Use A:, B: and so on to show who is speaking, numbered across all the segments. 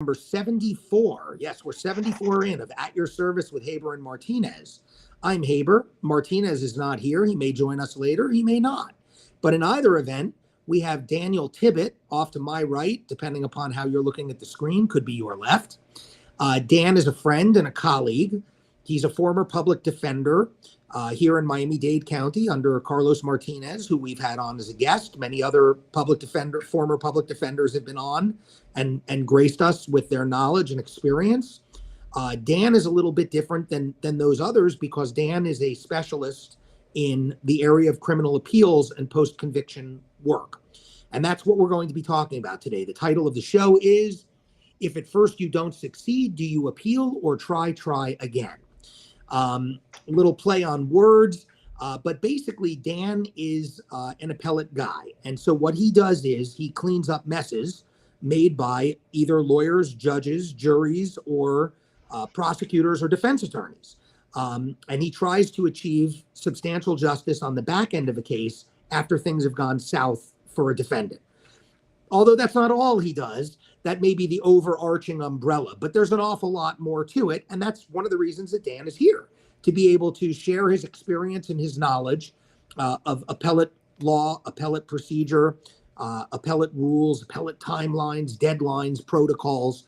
A: Number 74. Yes, we're 74 in of At Your Service with Haber and Martinez. I'm Haber. Martinez is not here. He may join us later. He may not. But in either event, we have Daniel Tibbitt off to my right, depending upon how you're looking at the screen, could be your left. Dan is a friend and a colleague. He's a former public defender here in Miami-Dade County under Carlos Martinez, who we've had on as a guest. Many other former public defenders have been on and graced us with their knowledge and experience. Dan is a little bit different than those others because Dan is a specialist in the area of criminal appeals and post-conviction work. And that's what we're going to be talking about today. The title of the show is, If at First You Don't Succeed, Do You Appeal or Try Again? A little play on words, but basically Dan is an appellate guy. And so what he does is he cleans up messes made by either lawyers, judges, juries, or prosecutors or defense attorneys. And he tries to achieve substantial justice on the back end of a case after things have gone south for a defendant. Although that's not all he does, that may be the overarching umbrella, but there's an awful lot more to it. And that's one of the reasons that Dan is here, to be able to share his experience and his knowledge of appellate law, appellate procedure, appellate rules, appellate timelines, deadlines, protocols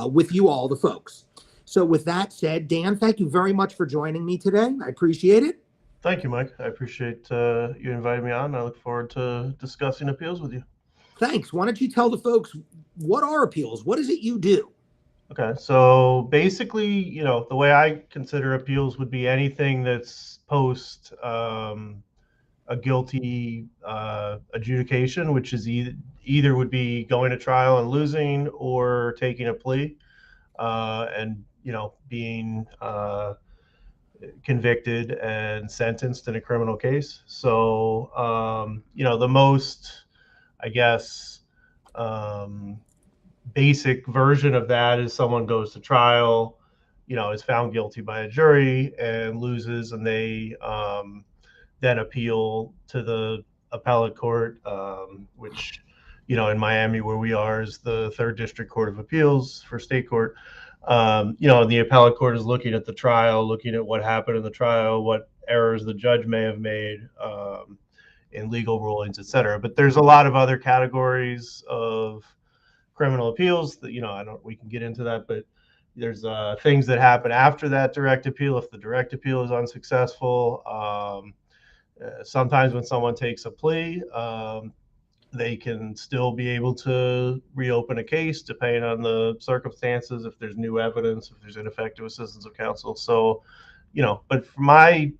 A: with you all, the folks. So with that said, Dan, thank you very much for joining me today. I appreciate it.
B: Thank you, Mike. I appreciate you inviting me on. I look forward to discussing appeals with you.
A: Thanks. Why don't you tell the folks, what are appeals? What is it you do?
B: Okay, so basically, the way I consider appeals would be anything that's post a guilty adjudication, which is either would be going to trial and losing or taking a plea and, being convicted and sentenced in a criminal case. So, the most, I guess, basic version of that is someone goes to trial, is found guilty by a jury and loses, and they then appeal to the appellate court, which, in Miami, where we are, is the Third District Court of Appeals for state court. The appellate court is looking at the trial, looking at what happened in the trial, what errors the judge may have made in legal rulings, et cetera. But there's a lot of other categories of criminal appeals that, we can get into that, but there's things that happen after that direct appeal. If the direct appeal is unsuccessful, sometimes when someone takes a plea, they can still be able to reopen a case depending on the circumstances, if there's new evidence, if there's ineffective assistance of counsel. So, but for my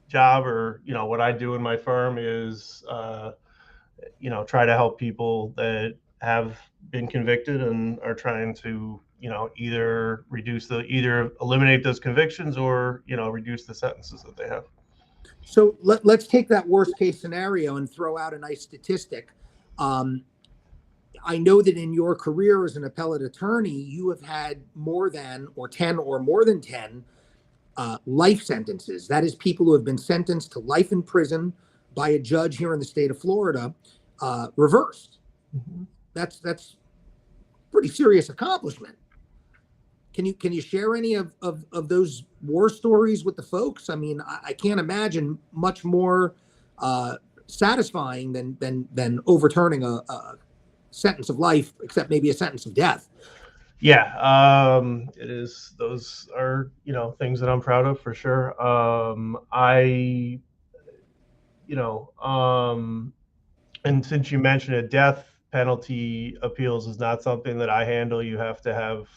B: job, or, what I do in my firm is, try to help people that have been convicted and are trying to, either eliminate those convictions or, reduce the sentences that they have.
A: So let's take that worst case scenario and throw out a nice statistic. I know that in your career as an appellate attorney, you have had more than 10 life sentences. That is, people who have been sentenced to life in prison by a judge here in the state of Florida, reversed. Mm-hmm. That's pretty serious accomplishment. Can you share any of those war stories with the folks? I mean, I can't imagine much more satisfying than overturning a sentence of life, except maybe a sentence of death.
B: Yeah, it is. Those are, things that I'm proud of for sure. And since you mentioned it, death penalty appeals is not something that I handle. You have to have,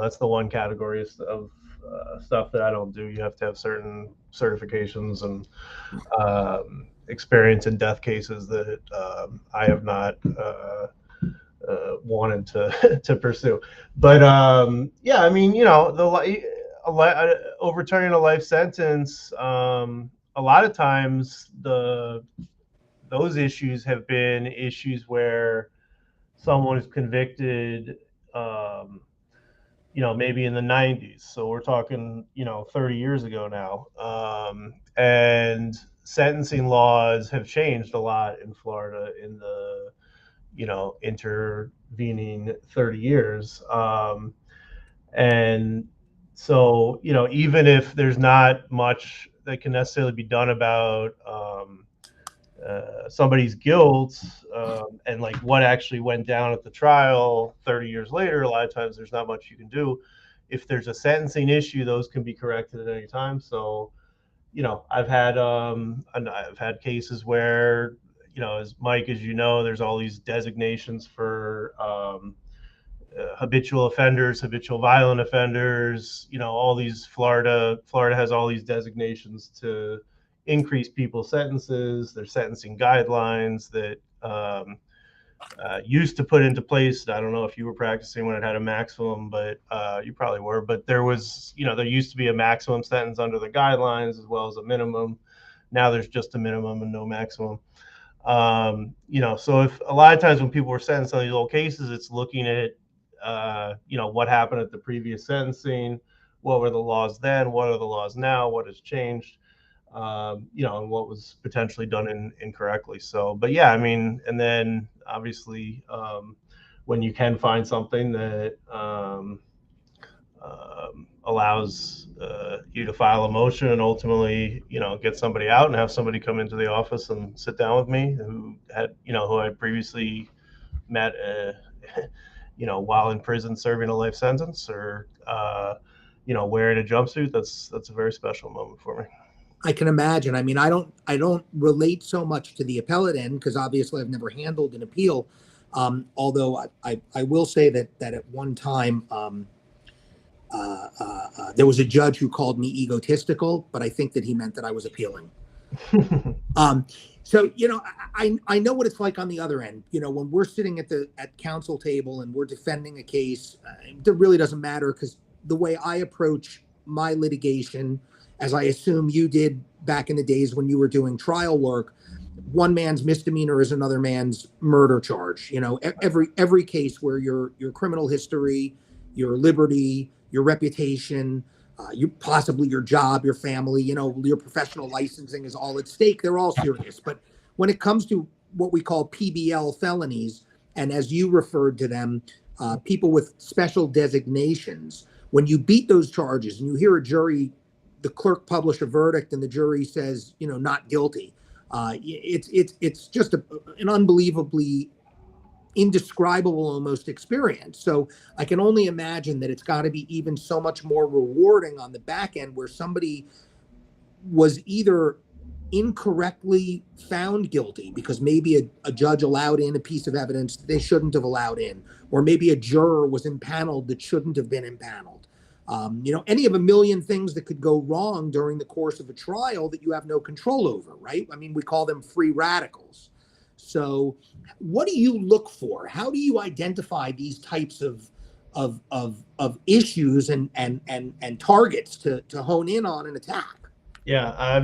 B: that's the one category of stuff that I don't do. You have to have certain certifications and experience in death cases that I have not wanted to pursue. But overturning a life sentence, a lot of times those issues have been issues where someone is convicted, maybe in the 90s. So we're talking, 30 years ago now. And sentencing laws have changed a lot in Florida in the, intervening 30 years. And so, even if there's not much that can necessarily be done about somebody's guilt, and like what actually went down at the trial 30 years later, a lot of times there's not much you can do. If there's a sentencing issue, those can be corrected at any time. So, I've had cases where, as Mike, as there's all these designations for habitual offenders, habitual violent offenders, all these Florida has all these designations to increase people's sentences. There's sentencing guidelines that used to put into place. I don't know if you were practicing when it had a maximum, but you probably were. But there was, there used to be a maximum sentence under the guidelines as well as a minimum. Now there's just a minimum and no maximum. So if a lot of times when people were sentenced on these old cases, it's looking at, what happened at the previous sentencing, what were the laws then, what are the laws now, what has changed, and what was potentially done incorrectly. So, but yeah, and then obviously, when you can find something that allows you to file a motion and ultimately, get somebody out and have somebody come into the office and sit down with me who I previously met, while in prison serving a life sentence, or wearing a jumpsuit. That's a very special moment for me.
A: I can imagine. I don't relate so much to the appellate end because obviously I've never handled an appeal. Although I will say that at one time there was a judge who called me egotistical, but I think that he meant that I was appealing. So I know what it's like on the other end. When we're sitting at counsel table and we're defending a case, it really doesn't matter because the way I approach my litigation, as I assume you did back in the days when you were doing trial work, one man's misdemeanor is another man's murder charge. Every case where your criminal history, your liberty, your reputation, possibly your job, your family, your professional licensing is all at stake. They're all serious. But when it comes to what we call PBL felonies, and as you referred to them, people with special designations, when you beat those charges and you hear a jury, the clerk publish a verdict and the jury says, not guilty. It's just an unbelievably indescribable almost experience. So I can only imagine that it's got to be even so much more rewarding on the back end where somebody was either incorrectly found guilty because maybe a judge allowed in a piece of evidence they shouldn't have allowed in, or maybe a juror was impaneled that shouldn't have been impaneled. Any of a million things that could go wrong during the course of a trial that you have no control over, right? We call them free radicals. So what do you look for? How do you identify these types of issues and targets to hone in on and attack?
B: Yeah,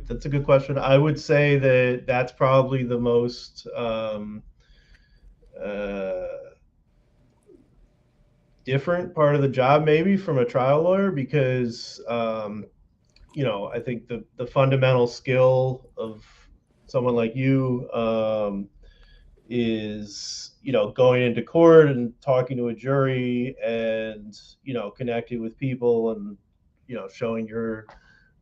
B: that's a good question. I would say that that's probably the most different part of the job, maybe from a trial lawyer, because I think the fundamental skill of someone like you is going into court and talking to a jury and connecting with people and showing your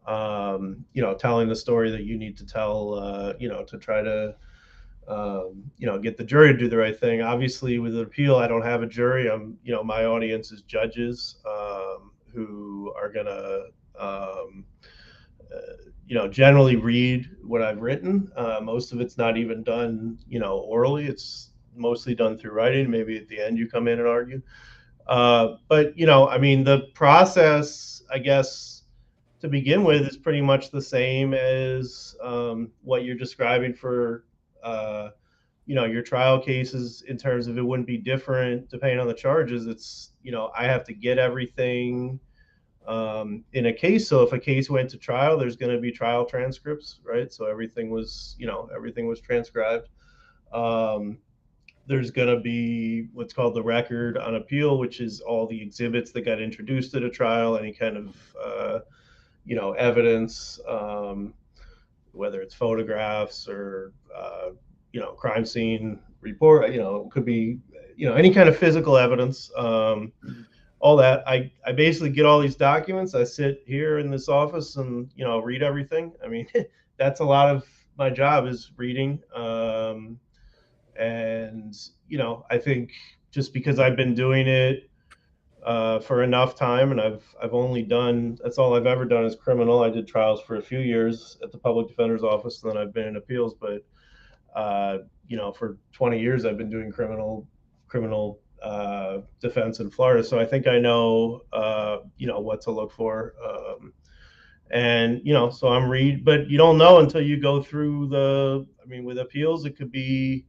B: telling the story that you need to tell, to try to get the jury to do the right thing. Obviously, with an appeal, I don't have a jury. My audience is judges who are gonna generally read what I've written. Most of it's not even done orally. It's mostly done through writing. Maybe at the end you come in and argue. But the process, I guess, to begin with, is pretty much the same as what you're describing for your trial cases, in terms of it wouldn't be different depending on the charges. It's I have to get everything in a case. So if a case went to trial, there's going to be trial transcripts, right? So everything was transcribed. There's going to be what's called the record on appeal, which is all the exhibits that got introduced at a trial, any kind of evidence, whether it's photographs or crime scene report, it could be, any kind of physical evidence, all that. I basically get all these documents. I sit here in this office and, read everything. I mean, that's a lot of my job is reading. And, I think just because I've been doing it for enough time, and I've only done, that's all I've ever done is criminal. I did trials for a few years at the public defender's office, and then I've been in appeals. But for 20 years I've been doing criminal defense in Florida, so I think I know what to look for. And so I'm but you don't know until you go through with appeals, it could be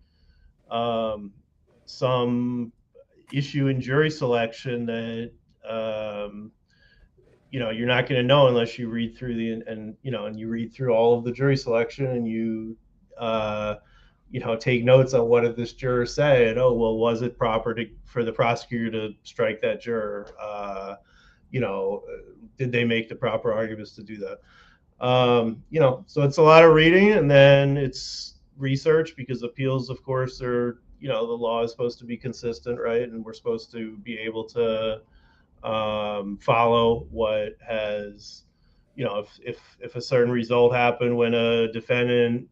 B: some issue in jury selection that you're not going to know unless you read through and you read through all of the jury selection, and you take notes on what did this juror say, and was it proper for the prosecutor to strike that juror? Did they make the proper arguments to do that? So it's a lot of reading, and then it's research, because appeals, of course, are, the law is supposed to be consistent, right? And we're supposed to be able to follow what has, if a certain result happened when a defendant,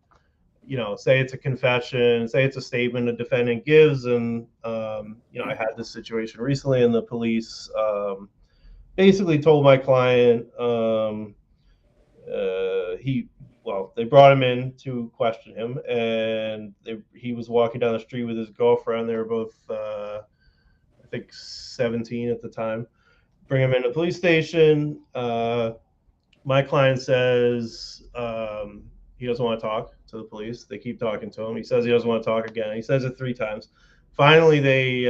B: say it's a confession, say it's a statement a defendant gives, and I had this situation recently, and the police basically told my client they brought him in to question him, and he was walking down the street with his girlfriend. They were both, I think, 17 at the time. Bring him into the police station. My client says he doesn't want to talk to the police. They keep talking to him. He says he doesn't want to talk again. He says it 3 times. Finally, they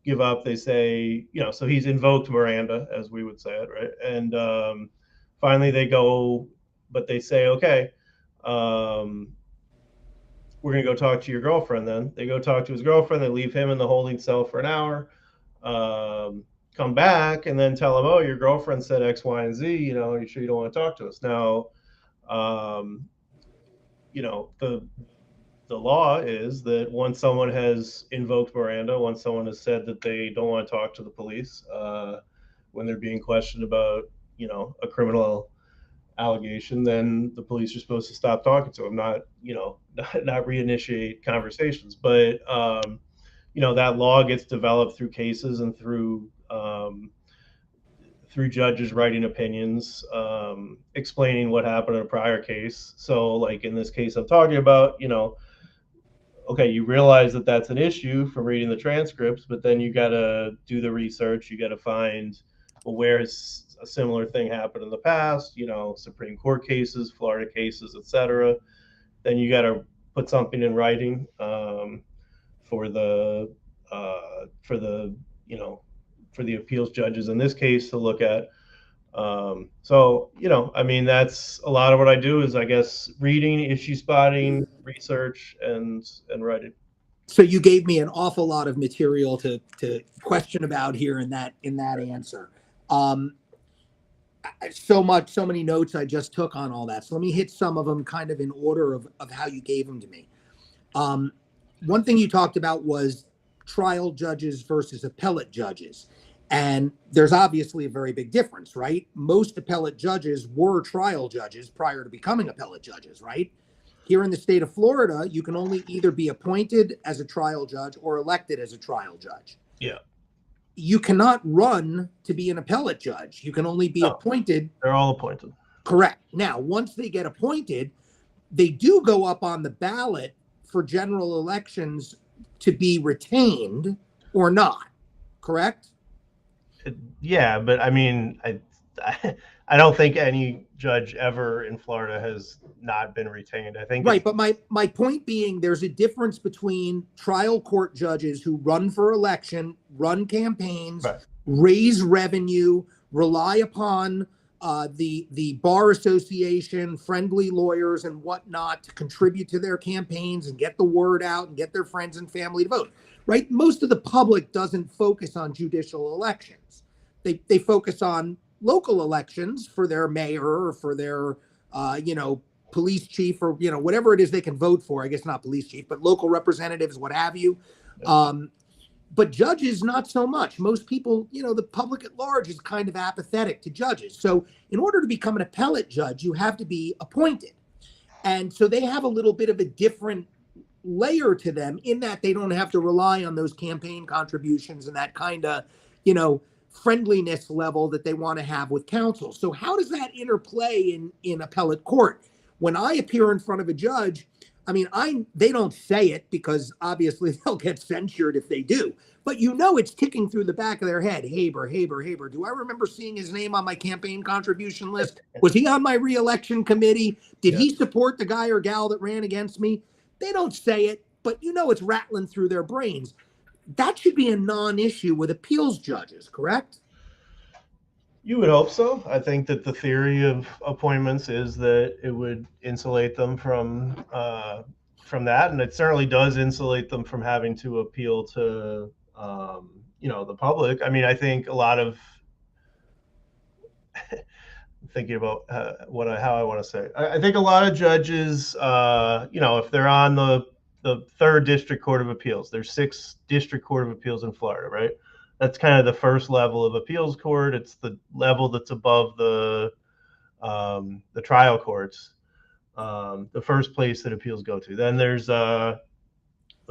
B: give up. They say, so he's invoked Miranda, as we would say it, right? And finally they go, but they say, okay, we're going to go talk to your girlfriend then. They go talk to his girlfriend. They leave him in the holding cell for an hour. Come back and then tell him, oh, your girlfriend said X, Y, and Z, you sure you don't want to talk to us? Now, the law is that once someone has invoked Miranda, once someone has said that they don't want to talk to the police when they're being questioned about, a criminal allegation, then the police are supposed to stop talking to them, not reinitiate conversations. But that law gets developed through cases and through judges writing opinions, explaining what happened in a prior case. So, like in this case I'm talking about, okay, you realize that that's an issue from reading the transcripts, but then you got to do the research. You got to find, well, where has a similar thing happened in the past, Supreme Court cases, Florida cases, etc. Then you got to put something in writing for the appeals judges in this case to look at. That's a lot of what I do is, I guess, reading, issue spotting, research, and writing.
A: So you gave me an awful lot of material to question about here in that answer. So many notes I just took on all that. So let me hit some of them kind of in order of how you gave them to me. One thing you talked about was trial judges versus appellate judges. And there's obviously a very big difference, right? Most appellate judges were trial judges prior to becoming appellate judges, right? Here in the state of Florida, you can only either be appointed as a trial judge or elected as a trial judge.
B: Yeah.
A: You cannot run to be an appellate judge. You can only be appointed.
B: They're all appointed.
A: Correct. Now, once they get appointed, they do go up on the ballot for general elections to be retained or not. Correct?
B: Yeah, but I mean, I don't think any judge ever in Florida has not been retained. I think
A: right, but my point being, there's a difference between trial court judges who run for election, run campaigns, right, raise revenue, rely upon the bar association, friendly lawyers and whatnot to contribute to their campaigns and get the word out and get their friends and family to vote. Right? Most of the public doesn't focus on judicial elections. They focus on local elections for their mayor or for their police chief or, whatever it is they can vote for. I guess not police chief, but local representatives, what have you. But judges, not so much. Most people, the public at large is kind of apathetic to judges. So in order to become an appellate judge, you have to be appointed. And so they have a little bit of a different layer to them in that they don't have to rely on those campaign contributions and that kind of, friendliness level that they want to have with counsel. So how does that interplay in appellate court? When I appear in front of a judge, they don't say it because obviously they'll get censured if they do, but it's ticking through the back of their head. Haber. Do I remember seeing his name on my campaign contribution list? Was he on my reelection committee? Did he support the guy or gal that ran against me? They don't say it, but it's rattling through their brains. That should be a non-issue with appeals judges, correct?
B: You would hope so. I think that the theory of appointments is that it would insulate them from that, and it certainly does insulate them from having to appeal to the public. I think a lot of thinking about how I want to say it. I think a lot of judges, if they're on the third district court of appeals, there's 6 district court of appeals in Florida, right? That's kind of the first level of appeals court. It's the level that's above the trial courts, the first place that appeals go to. Then there's the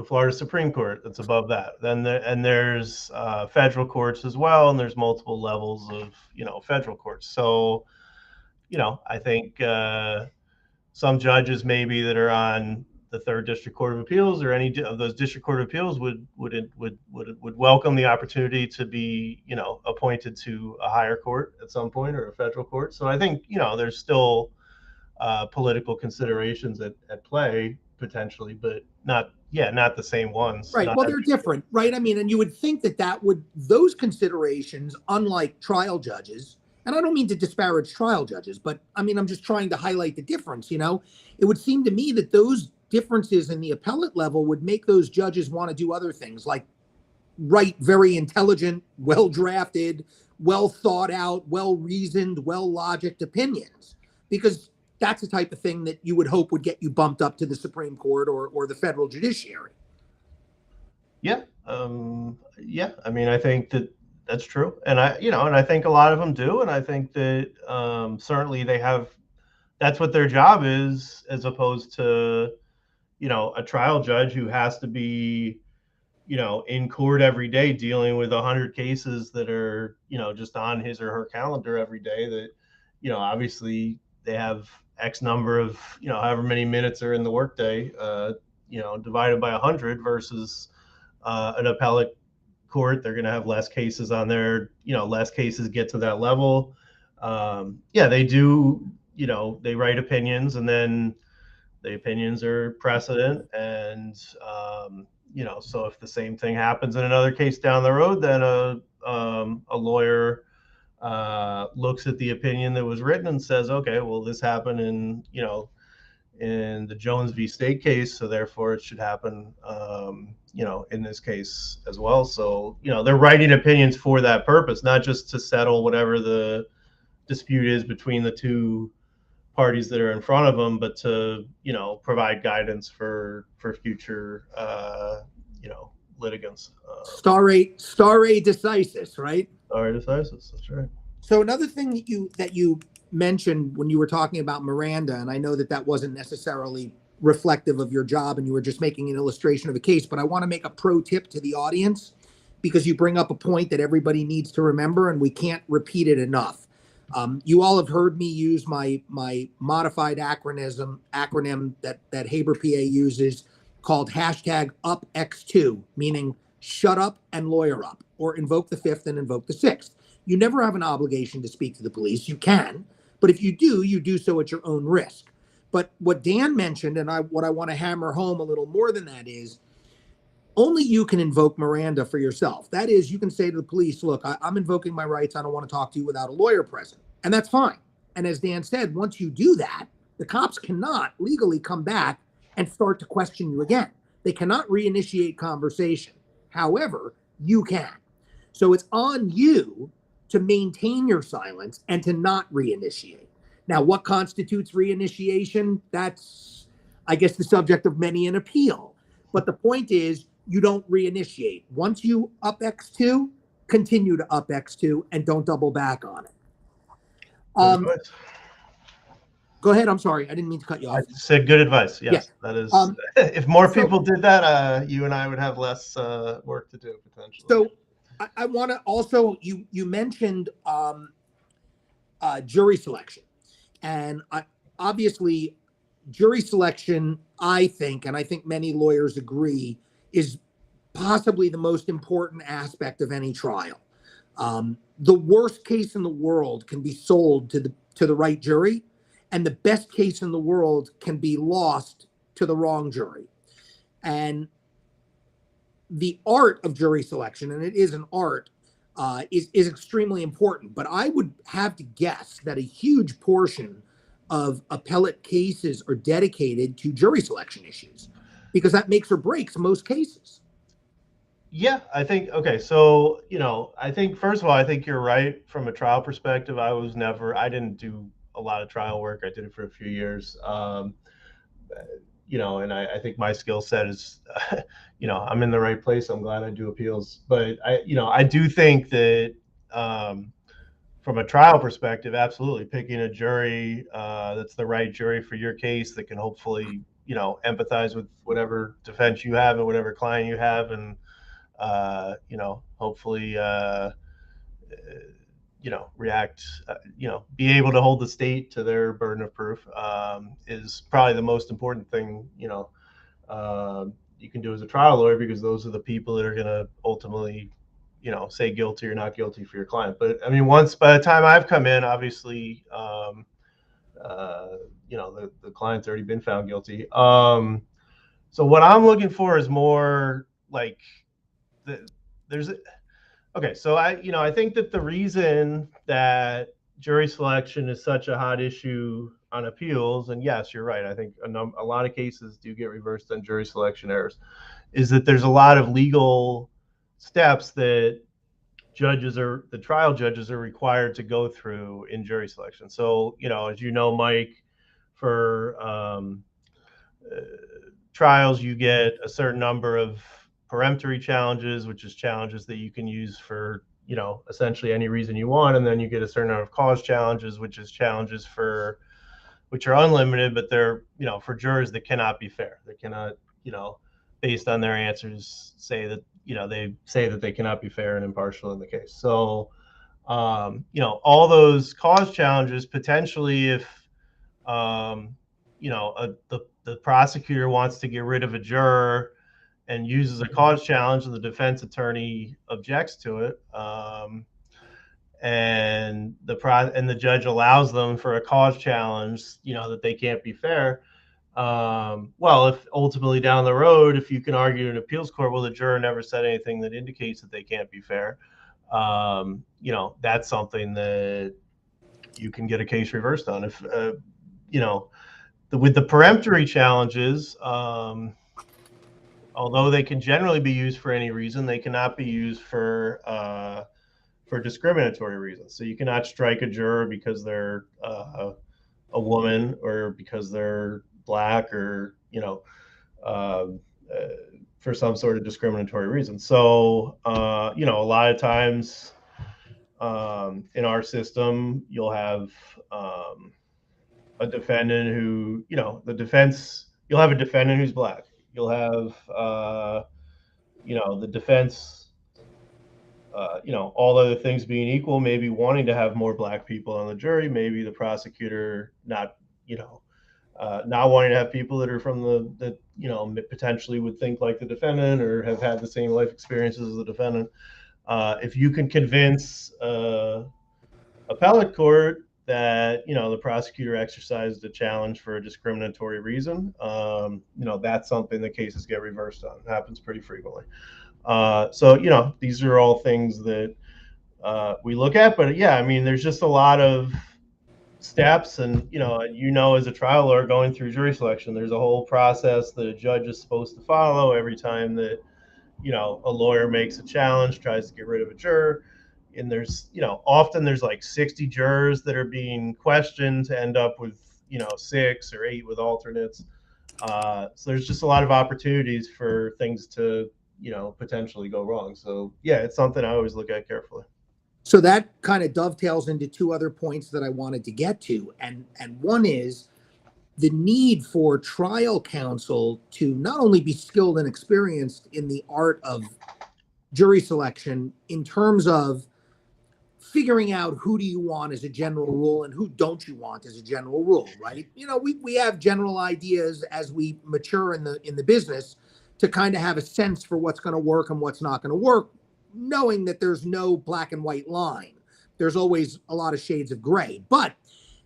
B: Florida Supreme Court that's above that. Then there's federal courts as well, and there's multiple levels of federal courts. So I think some judges maybe that are on the third district court of appeals or any of those district court of appeals would welcome the opportunity to be appointed to a higher court at some point or a federal court. So I think there's still political considerations at play potentially, but not the same ones.
A: Right. Well, they're different, right? And you would think that those considerations, unlike trial judges, and I don't mean to disparage trial judges, but I'm just trying to highlight the difference. It would seem to me that those differences in the appellate level would make those judges want to do other things like write very intelligent, well-drafted, well thought out, well-reasoned, well-logicked opinions, because that's the type of thing that you would hope would get you bumped up to the Supreme Court or the federal judiciary.
B: Yeah. I think that's true. And I think a lot of them do. And I think that certainly that's what their job is, as opposed to, a trial judge who has to be, in court every day dealing with 100 cases that are, just on his or her calendar every day that, obviously they have X number of, however many minutes are in the workday, divided by 100 versus an appellate court. They're going to have less cases on there, less cases get to that level. They do, they write opinions, and then the opinions are precedent. And, so if the same thing happens in another case down the road, then a lawyer looks at the opinion that was written and says, okay, well, this happened in the Jones v. State case, so therefore it should happen, in this case as well. So, they're writing opinions for that purpose, not just to settle whatever the dispute is between the two parties that are in front of them, but to, provide guidance for future, litigants.
A: Stare decisis, right?
B: Stare decisis, that's right.
A: So another thing that you mentioned when you were talking about Miranda, and I know that wasn't necessarily reflective of your job and you were just making an illustration of a case, but I want to make a pro tip to the audience because you bring up a point that everybody needs to remember and we can't repeat it enough. You all have heard me use my modified acronym that Haber PA uses called #UpX2, meaning shut up and lawyer up, or invoke the fifth and invoke the sixth. You never have an obligation to speak to the police. You can, but if you do so at your own risk. But what Dan mentioned, and what I want to hammer home a little more than that is, only you can invoke Miranda for yourself. That is, you can say to the police, look, I'm invoking my rights. I don't want to talk to you without a lawyer present. And that's fine. And as Dan said, once you do that, the cops cannot legally come back and start to question you again. They cannot reinitiate conversation. However, you can. So it's on you to maintain your silence and to not reinitiate. Now, what constitutes reinitiation? That's, I guess, the subject of many an appeal. But the point is, you don't reinitiate. Once you up X2, continue to up X2 and don't double back on it.
B: Good advice.
A: Go ahead. I'm sorry. I didn't mean to cut you off.
B: I said good advice. Yes, yeah. That is. If more people did that, you and I would have less work to do potentially.
A: So I want to also, you mentioned jury selection. And obviously, jury selection, I think, and I think many lawyers agree, is possibly the most important aspect of any trial. The worst case in the world can be sold to the right jury, and the best case in the world can be lost to the wrong jury. And the art of jury selection, and it is an art, is extremely important. But I would have to guess that a huge portion of appellate cases are dedicated to jury selection issues, because that makes or breaks most cases.
B: Yeah, I think, okay, so, I think, first of all, I think you're right from a trial perspective. I didn't do a lot of trial work. I did it for a few years. And I think my skill set is, I'm in the right place. I'm glad I do appeals. But I do think that from a trial perspective, absolutely picking a jury that's the right jury for your case, that can hopefully, empathize with whatever defense you have and whatever client you have, and hopefully, react, be able to hold the state to their burden of proof is probably the most important thing, you can do as a trial lawyer, because those are the people that are going to ultimately, say guilty or not guilty for your client. But I mean, by the time I've come in, obviously, the client's already been found guilty. So what I'm looking for is more like, okay, so I think that the reason that jury selection is such a hot issue on appeals, and yes, you're right, I think a lot of cases do get reversed on jury selection errors, is that there's a lot of legal steps that the trial judges are required to go through in jury selection. So, as you know, Mike, for trials, you get a certain number of peremptory challenges, which is challenges that you can use for, essentially any reason you want. And then you get a certain number of cause challenges, which is challenges which are unlimited, but they're, for jurors that cannot be fair. They cannot, based on their answers, say that, they say that they cannot be fair and impartial in the case. So, all those cause challenges, potentially, if, the prosecutor wants to get rid of a juror and uses a cause challenge, and the defense attorney objects to it, and the judge allows them for a cause challenge, that they can't be fair. Well, if ultimately down the road, if you can argue in an appeals court, well, the juror never said anything that indicates that they can't be fair, that's something that you can get a case reversed on. If, with the peremptory challenges, although they can generally be used for any reason, they cannot be used for discriminatory reasons. So you cannot strike a juror because they're a woman, or because they're Black, or for some sort of discriminatory reason. So a lot of times in our system, you'll have a defendant who, you'll have a defendant who's Black. You'll have, the defense, all other things being equal, maybe wanting to have more Black people on the jury, maybe the prosecutor not wanting to have people that are from that potentially would think like the defendant, or have had the same life experiences as the defendant. If you can convince appellate court that the prosecutor exercised a challenge for a discriminatory reason, that's something that cases get reversed on. It happens pretty frequently. So these are all things that we look at. But yeah, I mean, there's just a lot of steps, and as a trial lawyer going through jury selection, there's a whole process that a judge is supposed to follow every time that a lawyer makes a challenge, tries to get rid of a juror. and there's, often there's like 60 jurors that are being questioned to end up with, 6 or 8 with alternates. So there's just a lot of opportunities for things to, potentially go wrong. So yeah, it's something I always look at carefully.
A: So that kind of dovetails into two other points that I wanted to get to. And one is the need for trial counsel to not only be skilled and experienced in the art of jury selection in terms of figuring out who do you want as a general rule and who don't you want as a general rule, right? We have general ideas as we mature in the business to kind of have a sense for what's going to work and what's not going to work, knowing that there's no black and white line. There's always a lot of shades of gray. But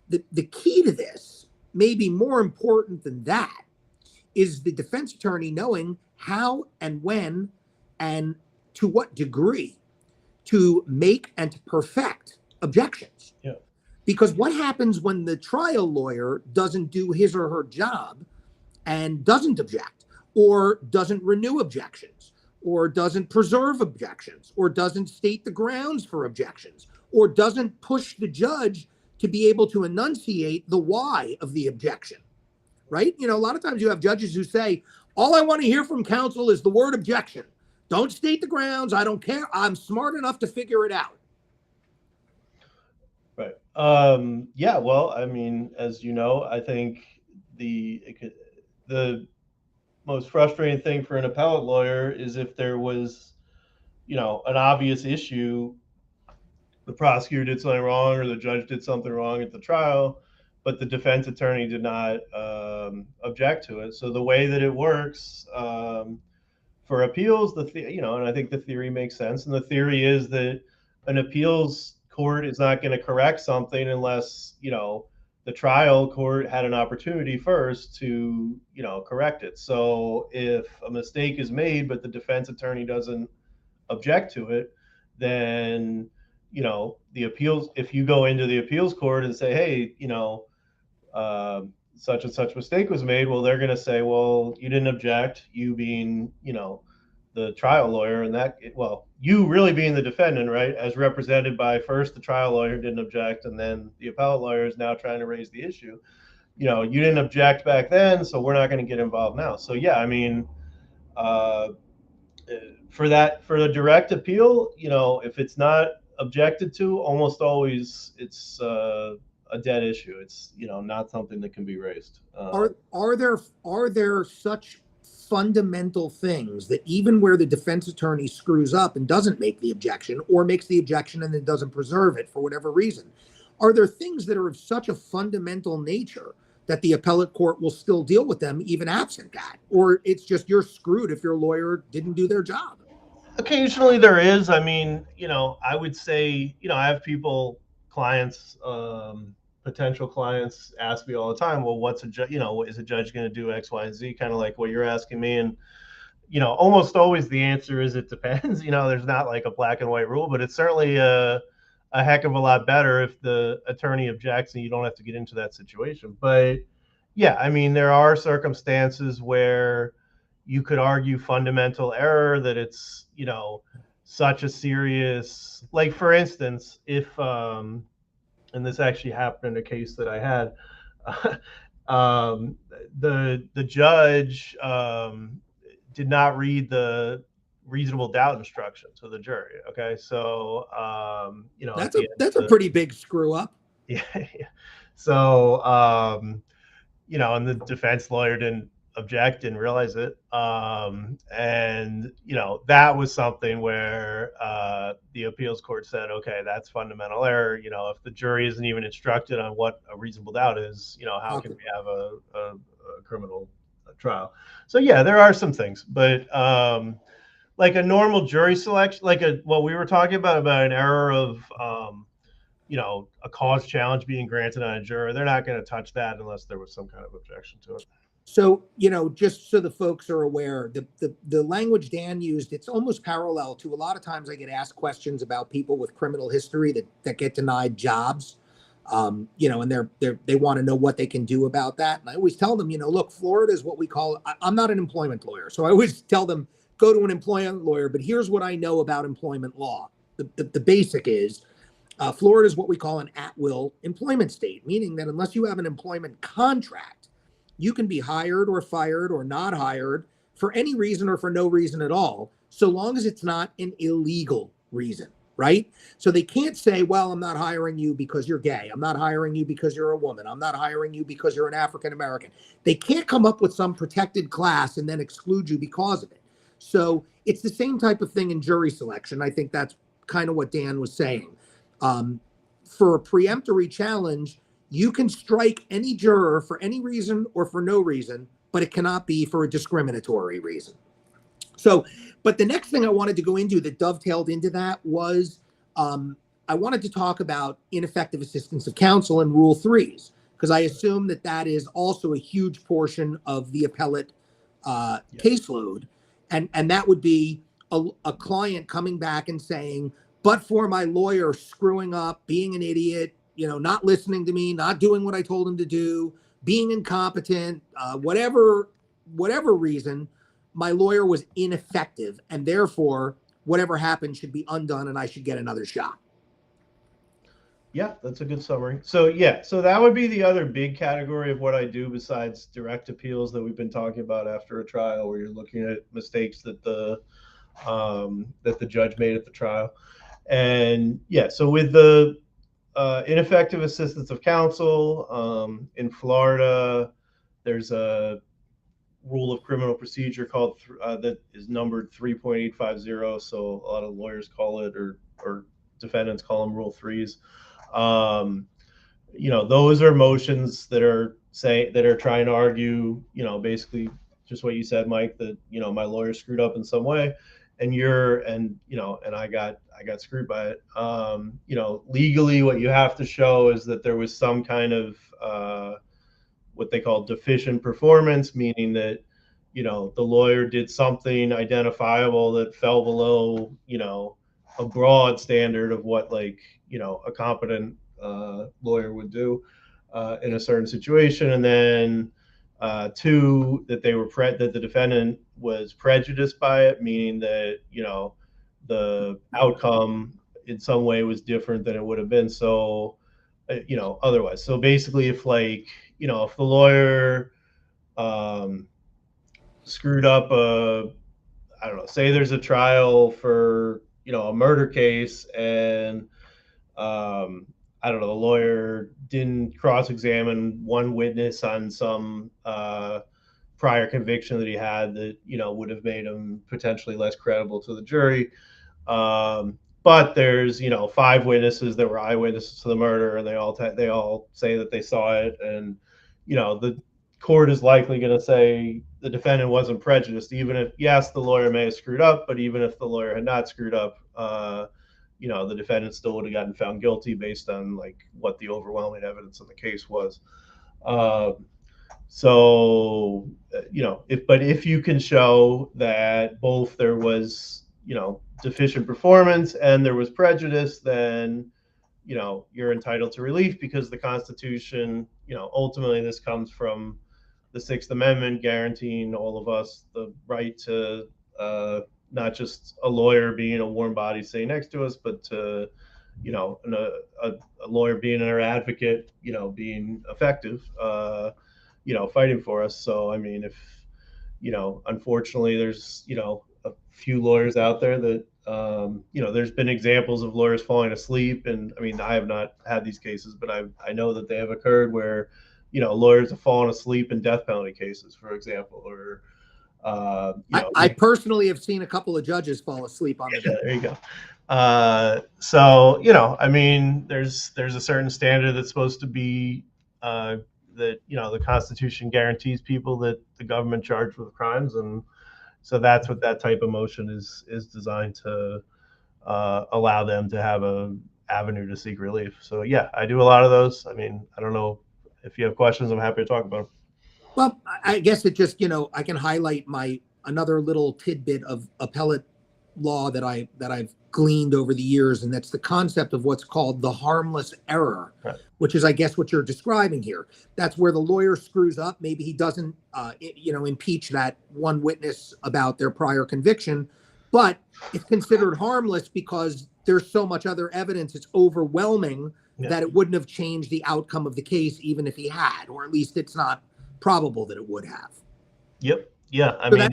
A: the key to this, maybe more important than that, is the defense attorney knowing how and when and to what degree to make and to perfect objections.
B: Yeah.
A: Because what happens when the trial lawyer doesn't do his or her job and doesn't object, or doesn't renew objections, or doesn't preserve objections, or doesn't state the grounds for objections, or doesn't push the judge to be able to enunciate the why of the objection, right? A lot of times you have judges who say, all I want to hear from counsel is the word objection. Don't state the grounds. I don't care. I'm smart enough to figure it out.
B: Right. Yeah. Well, I mean, as you know, I think the most frustrating thing for an appellate lawyer is if there was, an obvious issue, the prosecutor did something wrong or the judge did something wrong at the trial, but the defense attorney did not object to it. So the way that it works, for appeals, and I think the theory makes sense. And the theory is that an appeals court is not going to correct something unless, the trial court had an opportunity first to, correct it. So if a mistake is made, but the defense attorney doesn't object to it, then, the appeals, if you go into the appeals court and say, hey, such and such mistake was made, well, they're going to say, well, you didn't object, you being, the trial lawyer, and you really being the defendant, right, as represented by first the trial lawyer didn't object, and then the appellate lawyer is now trying to raise the issue. You didn't object back then, so we're not going to get involved now. So yeah, I mean, for the direct appeal, if it's not objected to, almost always it's a dead issue. It's not something that can be raised.
A: Are there such fundamental things that even where the defense attorney screws up and doesn't make the objection, or makes the objection and then doesn't preserve it for whatever reason, are there things that are of such a fundamental nature that the appellate court will still deal with them even absent that? Or it's just you're screwed if your lawyer didn't do their job?
B: Occasionally there is. I mean, I would say, I have clients, potential clients ask me all the time, well, what's is a judge going to do X, Y, and Z? Kind of like what you're asking me. And, almost always the answer is it depends. There's not like a black and white rule, but it's certainly a heck of a lot better if the attorney objects and you don't have to get into that situation. But yeah, I mean, there are circumstances where you could argue fundamental error, that it's, such a serious, like for instance, if, and this actually happened in a case that I had, the judge did not read the reasonable doubt instruction to the jury. Okay. So,
A: that's a pretty big screw up.
B: Yeah. So, and the defense lawyer didn't object, didn't realize it. And, that was something where the appeals court said, okay, that's fundamental error. If the jury isn't even instructed on what a reasonable doubt is, how can we have a criminal trial? So yeah, there are some things, but like a normal jury selection, like what we were talking about an error of, a cause challenge being granted on a juror, they're not going to touch that unless there was some kind of objection to it.
A: So, just so the folks are aware, the language Dan used, it's almost parallel to a lot of times I get asked questions about people with criminal history that get denied jobs, and they want to know what they can do about that. And I always tell them, look, Florida is what we call, I'm not an employment lawyer. So I always tell them, go to an employment lawyer, but here's what I know about employment law. the basic is Florida is what we call an at-will employment state, meaning that unless you have an employment contract, you can be hired or fired or not hired for any reason or for no reason at all, so long as it's not an illegal reason, right? So they can't say, well, I'm not hiring you because you're gay. I'm not hiring you because you're a woman. I'm not hiring you because you're an African American. They can't come up with some protected class and then exclude you because of it. So it's the same type of thing in jury selection. I think that's kind of what Dan was saying. For a preemptory challenge, you can strike any juror for any reason or for no reason, but it cannot be for a discriminatory reason. So, but the next thing I wanted to go into that dovetailed into that was I wanted to talk about ineffective assistance of counsel and Rule 3s, because I assume that that is also a huge portion of the appellate caseload. And that would be a client coming back and saying, but for my lawyer screwing up, being an idiot, not listening to me, not doing what I told him to do, being incompetent, whatever reason, my lawyer was ineffective, and therefore whatever happened should be undone and I should get another shot.
B: Yeah, that's a good summary. So that would be the other big category of what I do besides direct appeals that we've been talking about after a trial, where you're looking at mistakes that the judge made at the trial. And so with the ineffective assistance of counsel in Florida, there's a rule of criminal procedure called that is numbered 3.850. So a lot of lawyers call it, or defendants call them Rule 3s. Those are motions that are trying to argue, basically just what you said, Mike, that my lawyer screwed up in some way, and I got screwed by it. Legally, what you have to show is that there was some kind of what they call deficient performance, meaning that the lawyer did something identifiable that fell below a broad standard of what a competent lawyer would do in a certain situation, and then two, that that the defendant was prejudiced by it, meaning that the outcome in some way was different than it would have been. So otherwise. So basically, if if the lawyer screwed up I don't know, say there's a trial for a murder case, and I don't know, the lawyer didn't cross-examine one witness on some prior conviction that he had that would have made him potentially less credible to the jury. But there's 5 witnesses that were eyewitnesses to the murder, and they all say that they saw it, and the court is likely going to say the defendant wasn't prejudiced, even if, yes, the lawyer may have screwed up, but even if the lawyer had not screwed up, the defendant still would have gotten found guilty based on what the overwhelming evidence in the case was. If you can show that both there was deficient performance and there was prejudice, then you're entitled to relief, because the Constitution, ultimately this comes from the 6th Amendment, guaranteeing all of us the right to not just a lawyer being a warm body sitting next to us, but to a lawyer being our advocate, being effective, fighting for us. So I mean, if unfortunately there's a few lawyers out there that there's been examples of lawyers falling asleep, and I mean, I have not had these cases, but I know that they have occurred where lawyers have fallen asleep in death penalty cases, for example, or
A: I personally have seen a couple of judges fall asleep on the
B: yeah, there you go. So I mean, there's a certain standard that's supposed to be that the Constitution guarantees people that the government charged with crimes, and so that's what that type of motion is designed to allow them to have a avenue to seek relief. So yeah, I do a lot of those. I mean, I don't know if you have questions, I'm happy to talk about them.
A: Well, I guess it just, I can highlight another little tidbit of appellate law that I've gleaned over the years, and that's the concept of what's called the harmless error, right, which is, I guess, what you're describing here. That's where the lawyer screws up. Maybe he doesn't, impeach that one witness about their prior conviction, but it's considered harmless because there's so much other evidence, it's overwhelming
B: Yeah.
A: that it wouldn't have changed the outcome of the case, even if he had, or at least it's not probable that it would have.
B: Yep. Yeah. I
A: So
B: mean,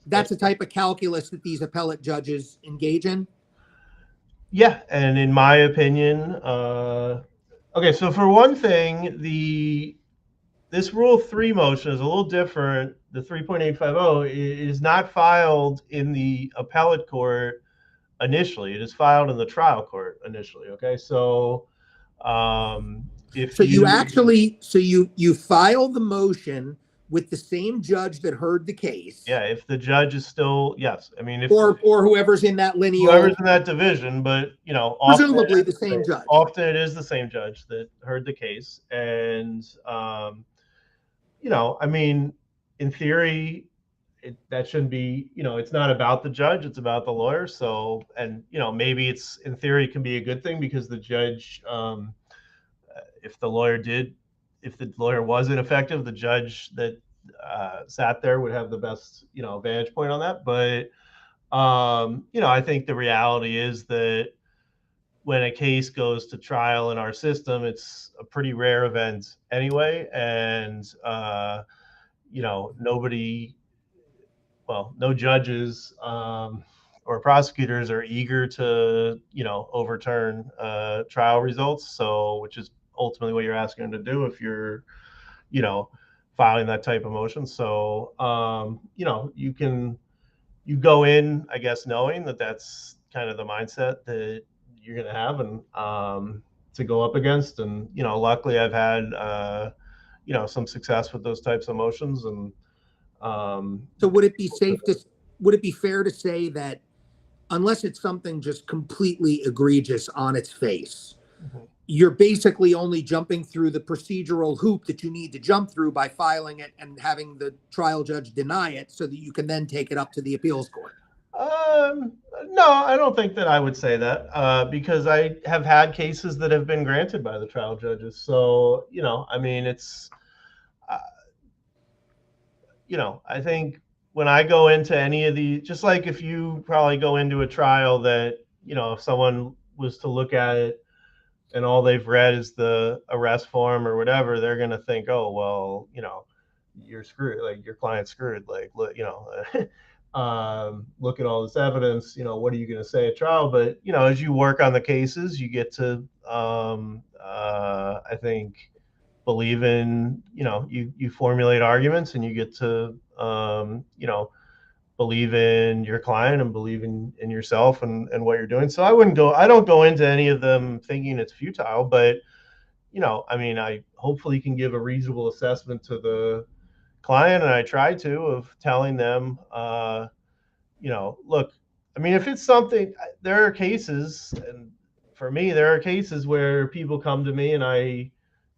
A: that's the type of calculus that these appellate judges engage in.
B: yeah. And in my opinion, okay, so for one thing, this Rule 3 motion is a little different. The 3.850 is not filed in the appellate court initially. It is filed in the trial court initially. Okay, so if
A: So you file the motion with the same judge that heard the case.
B: Yeah, if the judge is still, yes, I mean, if
A: or whoever's in that lineal,
B: whoever's in that division, but
A: presumably the same judge.
B: Often it is the same judge that heard the case, and I mean, in theory, that shouldn't be, it's not about the judge, it's about the lawyer. So, and maybe it's in theory can be a good thing because the judge, if the lawyer was ineffective, the judge that sat there would have the best, vantage point on that. But I think the reality is that when a case goes to trial in our system, it's a pretty rare event anyway, and no judges or prosecutors are eager to overturn trial results. So, which is ultimately what you're asking them to do if you're filing that type of motion. So you go in, I guess, knowing that that's kind of the mindset that you're going to have and to go up against. And luckily I've had some success with those types of motions. And
A: so would it be fair to say that unless it's something just completely egregious on its face, you're basically only jumping through the procedural hoop that you need to jump through by filing it and having the trial judge deny it so that you can then take it up to the appeals court?
B: No, I don't think that I would say that because I have had cases that have been granted by the trial judges. So, I mean, it's, I think when I go into any of the, just like if you probably go into a trial that, if someone was to look at it and all they've read is the arrest form or whatever, they're going to think, oh, well, you're screwed, like your client's screwed, like, look, look at all this evidence, what are you going to say at trial? But, as you work on the cases, you get to, I think, believe in, you formulate arguments and you get to, believe in your client and believe in yourself and what you're doing. So I don't go into any of them thinking it's futile, but, I mean, I hopefully can give a reasonable assessment to the client. And I try to, of telling them, look, I mean, if it's something, there are cases, and for me, there are cases where people come to me and I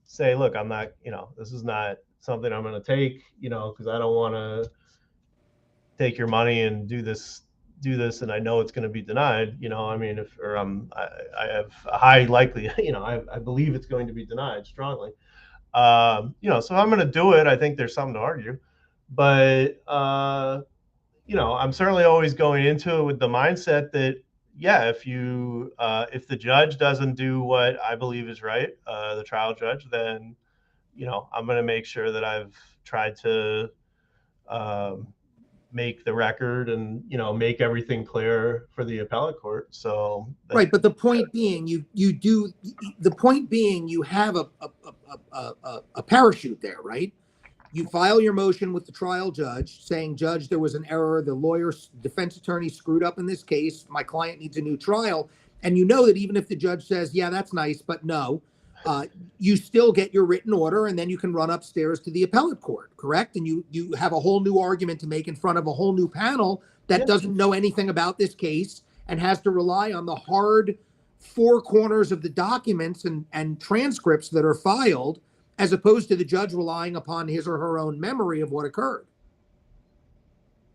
B: say, look, I'm not, this is not something I'm going to take, because I don't want to take your money and do this, and I know it's going to be denied. I mean, I have a high likely, I believe it's going to be denied strongly. So I'm going to do it. I think there's something to argue, but I'm certainly always going into it with the mindset that, yeah, if the judge doesn't do what I believe is right, the trial judge, then, I'm going to make sure that I've tried to make the record and, make everything clear for the appellate court. So
A: right. But the point being, you have a parachute there, right? You file your motion with the trial judge saying, Judge, there was an error. The defense attorney screwed up in this case. My client needs a new trial. And you know that even if the judge says, yeah, that's nice, but no, you still get your written order and then you can run upstairs to the appellate court, correct? And you have a whole new argument to make in front of a whole new panel that doesn't know anything about this case and has to rely on the hard four corners of the documents and transcripts that are filed, as opposed to the judge relying upon his or her own memory of what occurred.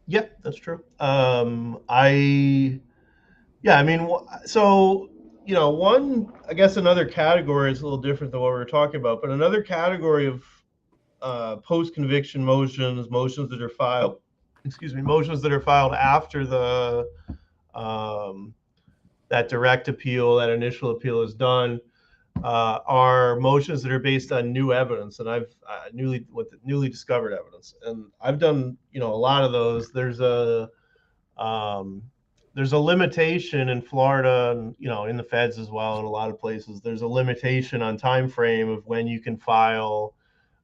B: Yeah, that's true. I mean, so, I guess another category is a little different than what we were talking about, but another category of post-conviction motions that are filed after the that direct appeal, that initial appeal is done, are motions that are based on new evidence, and I've newly discovered evidence, and I've done a lot of those. There's a limitation in Florida, and in the feds as well, in a lot of places. There's a limitation on time frame of when you can file.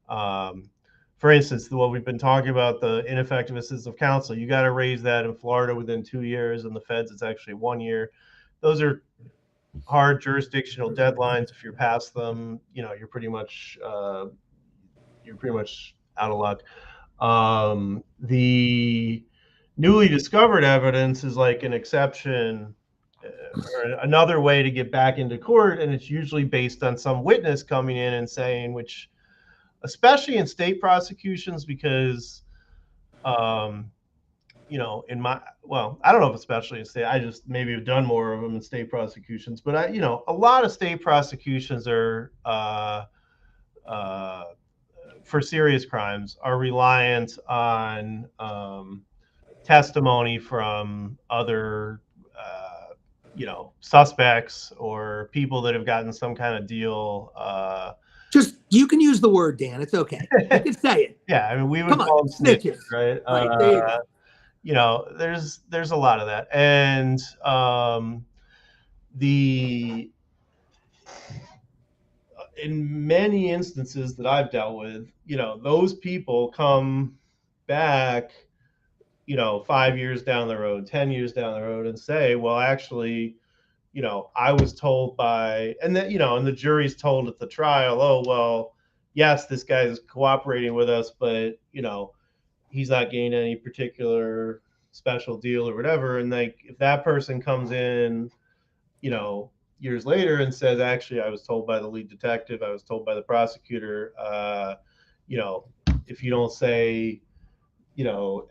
B: For instance, what we've been talking about, the ineffective assistance of counsel, you got to raise that in Florida within 2 years. In the feds, it's actually 1 year. Those are hard jurisdictional deadlines. If you're past them, you're pretty much out of luck. The newly discovered evidence is like an exception or another way to get back into court, and it's usually based on some witness coming in and saying, which especially in state prosecutions, because I don't know if especially in state, I just maybe have done more of them in state prosecutions, but a lot of state prosecutions are for serious crimes are reliant on testimony from other suspects or people that have gotten some kind of deal.
A: Just, you can use the word, Dan. It's okay. You can say it.
B: Yeah, I mean, we would call them snitches, right?
A: Right, there you go.
B: There's a lot of that, and in many instances that I've dealt with, those people come back, 5 years down the road, 10 years down the road, and say, well, actually, I was told by, and then, and the jury's told at the trial, oh, well, yes, this guy's cooperating with us, but, he's not getting any particular special deal or whatever. And like, if that person comes in, years later and says, actually, I was told by the lead detective, I was told by the prosecutor, if you don't say,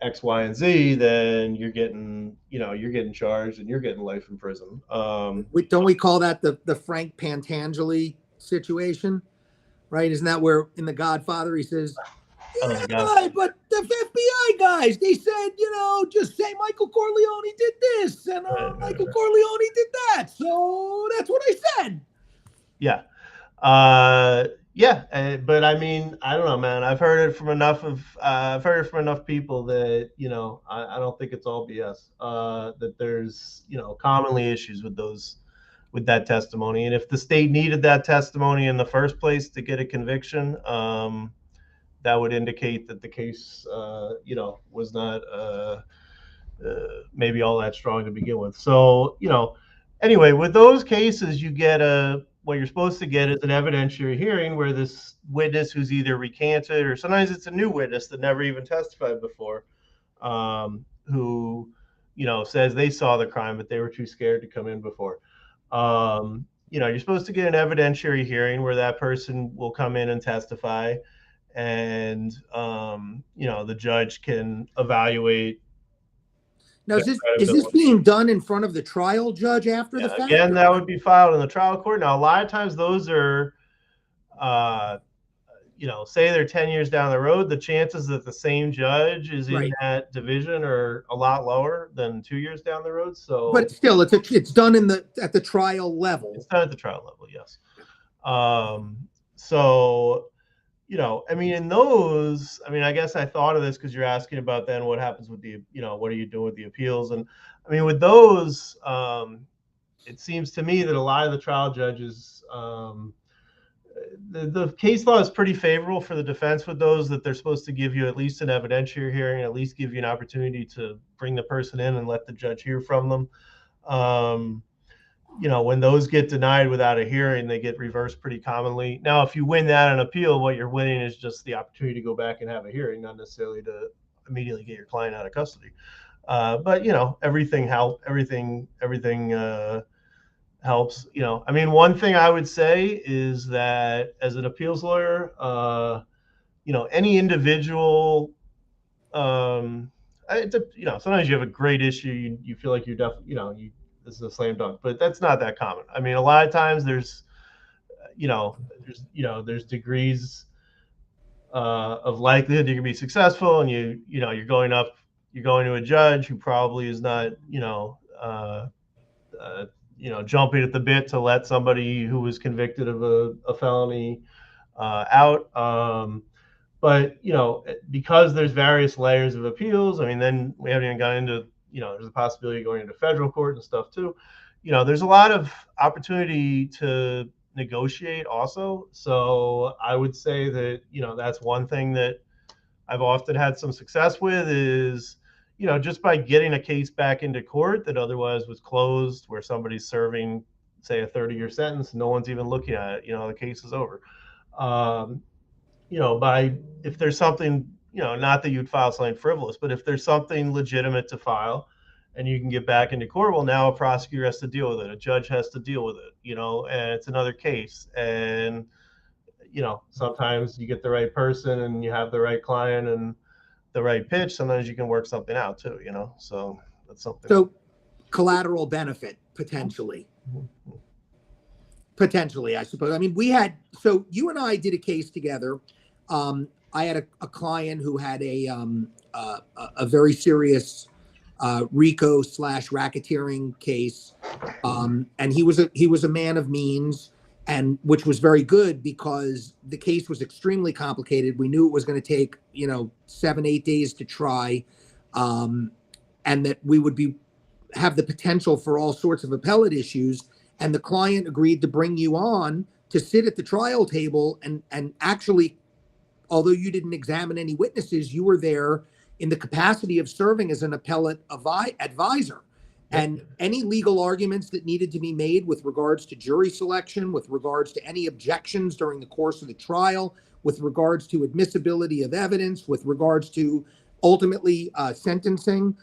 B: X, Y, and Z, then you're getting charged and you're getting life in prison.
A: Don't we call that the Frank Pantangeli situation, right? Isn't that where in The Godfather he says, yeah, but the FBI guys, they said, just say Michael Corleone did this and Michael Corleone did that. So that's what I said.
B: Yeah. But I mean, I don't know, man. I've heard it from enough people that, I don't think it's all BS, that there's, commonly issues with that testimony. And if the state needed that testimony in the first place to get a conviction, that would indicate that the case, was not maybe all that strong to begin with. So, anyway, with those cases, you get what you're supposed to get is an evidentiary hearing where this witness who's either recanted or sometimes it's a new witness that never even testified before, who, says they saw the crime, but they were too scared to come in before. You're supposed to get an evidentiary hearing where that person will come in and testify, and the judge can evaluate.
A: Now, is this being done in front of the trial judge after the fact?
B: Again, that would be filed in the trial court. Now, a lot of times those are, say they're 10 years down the road, the chances that the same judge is in that division are a lot lower than 2 years down the road. So,
A: but still, it's done at the trial level.
B: It's done at the trial level, yes. So, I mean, in those, I guess I thought of this because you're asking about then what happens with the, what are you doing with the appeals? And I mean, with those, it seems to me that a lot of the trial judges, the case law is pretty favorable for the defense with those, that they're supposed to give you at least an evidentiary hearing, at least give you an opportunity to bring the person in and let the judge hear from them. When those get denied without a hearing, they get reversed pretty commonly. Now, if you win that on appeal, what you're winning is just the opportunity to go back and have a hearing, not necessarily to immediately get your client out of custody. But everything helps. I mean, one thing I would say is that as an appeals lawyer, any individual, sometimes you have a great issue, you feel like you're definitely, this is a slam dunk, but that's not that common. I mean, a lot of times there's degrees of likelihood you're gonna be successful, and you're going to a judge who probably is not, jumping at the bit to let somebody who was convicted of a felony out. But because there's various layers of appeals, I mean, then we haven't even gotten into, there's a possibility of going into federal court and stuff too. There's a lot of opportunity to negotiate also. So I would say that, that's one thing that I've often had some success with is, just by getting a case back into court that otherwise was closed, where somebody's serving, say, a 30-year sentence, no one's even looking at it, the case is over. If there's something, not that you'd file something frivolous, but if there's something legitimate to file and you can get back into court, well, now a prosecutor has to deal with it. A judge has to deal with it, and it's another case. And, sometimes you get the right person and you have the right client and the right pitch. Sometimes you can work something out too, so that's something.
A: So collateral benefit, potentially. Potentially, I suppose. I mean, so you and I did a case together. I had a client who had a very serious RICO / racketeering case, and he was a man of means, and which was very good because the case was extremely complicated. We knew it was going to take 7-8 days to try, and that we would have the potential for all sorts of appellate issues. And the client agreed to bring you on to sit at the trial table and actually, although you didn't examine any witnesses, you were there in the capacity of serving as an appellate advisor. And any legal arguments that needed to be made with regards to jury selection, with regards to any objections during the course of the trial, with regards to admissibility of evidence, with regards to ultimately sentencing,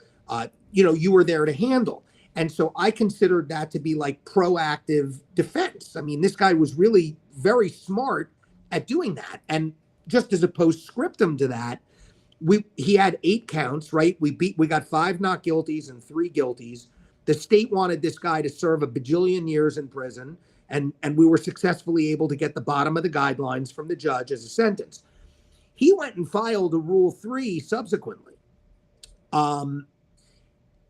A: you were there to handle. And so I considered that to be like proactive defense. I mean, this guy was really very smart at doing that. And just as a postscriptum to that, he had 8 counts, right? We got 5 not guilties and 3 guilties. The state wanted this guy to serve a bajillion years in prison, and we were successfully able to get the bottom of the guidelines from the judge as a sentence. He went and filed a Rule 3 subsequently.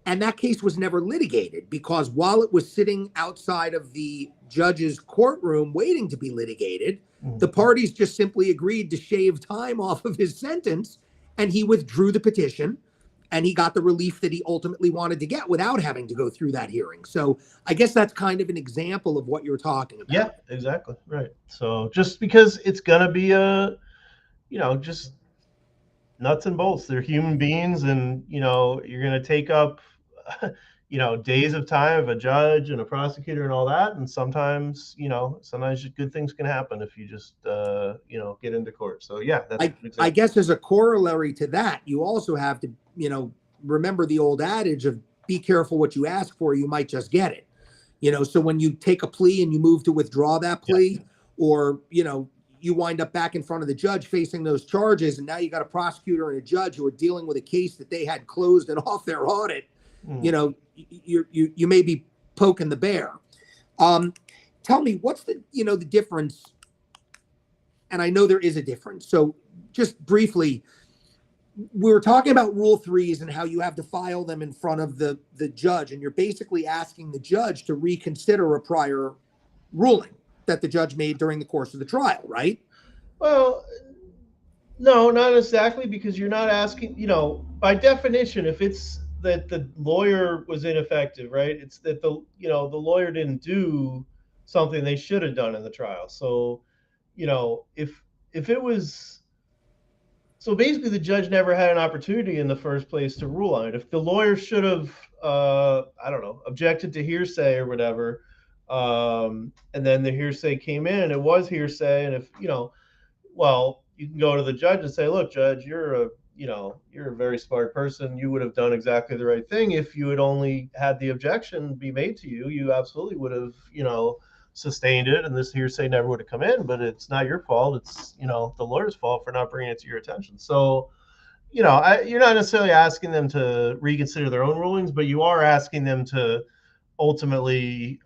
A: And that case was never litigated because while it was sitting outside of the judge's courtroom waiting to be litigated, the parties just simply agreed to shave time off of his sentence, and he withdrew the petition, and he got the relief that he ultimately wanted to get without having to go through that hearing. So I guess that's kind of an example of what you're talking about.
B: Yeah, exactly. Right. So just because it's going to be just nuts and bolts, they're human beings, and, you're going to take up days of time of a judge and a prosecutor and all that. And sometimes good things can happen if you just, get into court. So yeah,
A: I guess as a corollary to that, you also have to, remember the old adage of be careful what you ask for, you might just get it. So when you take a plea and you move to withdraw that plea, or, you wind up back in front of the judge facing those charges, and now you got a prosecutor and a judge who are dealing with a case that they had closed and off their audit. You may be poking the bear. Tell me, what's the difference? And I know there is a difference. So just briefly, we were talking about Rule 3s and how you have to file them in front of the judge, and you're basically asking the judge to reconsider a prior ruling that the judge made during the course of the trial, right?
B: Well, no, not exactly, because you're not asking, by definition, if it's that the lawyer was ineffective, right? It's that the lawyer didn't do something they should have done in the trial. So, if it was, so basically the judge never had an opportunity in the first place to rule on it. If the lawyer should have, objected to hearsay or whatever, and then the hearsay came in and it was hearsay, and if, you can go to the judge and say, look, judge, you're a very smart person. You would have done exactly the right thing. If you had only had the objection be made to you, you absolutely would have, sustained it, and this hearsay never would have come in. But it's not your fault. It's, the lawyer's fault for not bringing it to your attention. So, you're not necessarily asking them to reconsider their own rulings, but you are asking them to ultimately,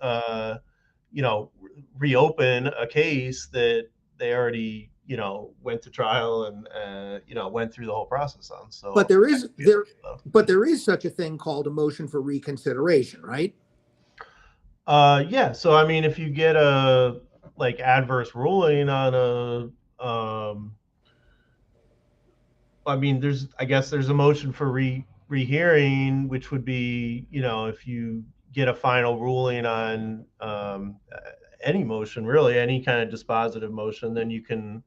B: reopen a case that they already, went to trial and went through the whole process on. So,
A: but there is such a thing called a motion for reconsideration, right?
B: Yeah. So I mean, if you get a like adverse ruling on I mean, I guess there's a motion for rehearing, which would be, if you get a final ruling on any motion, really, any kind of dispositive motion, then you can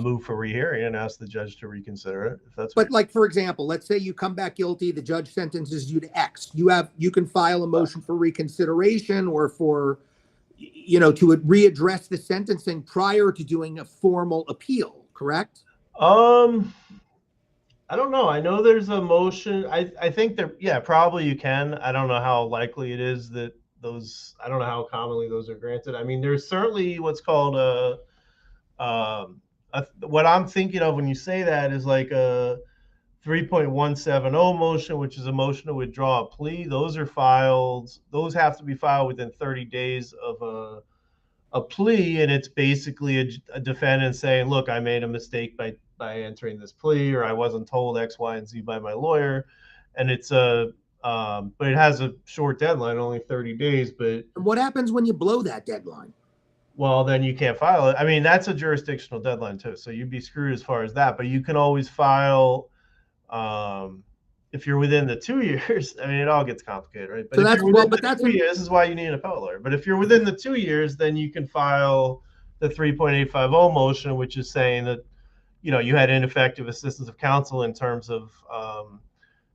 B: move for rehearing and ask the judge to reconsider it if that's what
A: But like, for example, let's say you come back guilty, the judge sentences you to X. You can file a motion for reconsideration or for, to readdress the sentencing prior to doing a formal appeal, correct?
B: I don't know. I know there's a motion. I think there, yeah, probably you can. I don't know how likely it is that I don't know how commonly those are granted. I mean, there's certainly what's called what I'm thinking of when you say that is like a 3.170 motion, which is a motion to withdraw a plea. Those have to be filed within 30 days of a plea, and it's basically a defendant saying, look, I made a mistake by entering this plea, or I wasn't told X, Y, and Z by my lawyer. And but it has a short deadline, only 30 days. But
A: And what happens when you blow that deadline?
B: well, then you can't file it. I mean, that's a jurisdictional deadline too, so you'd be screwed as far as that. But you can always file if you're within the 2 years. I mean, it all gets complicated, right? But
A: So
B: if
A: that's
B: you're within
A: but
B: the
A: that's
B: 2 years, this is why you need an appellate lawyer. But if you're within the 2 years, then you can file the 3.850 motion, which is saying that you had ineffective assistance of counsel in terms of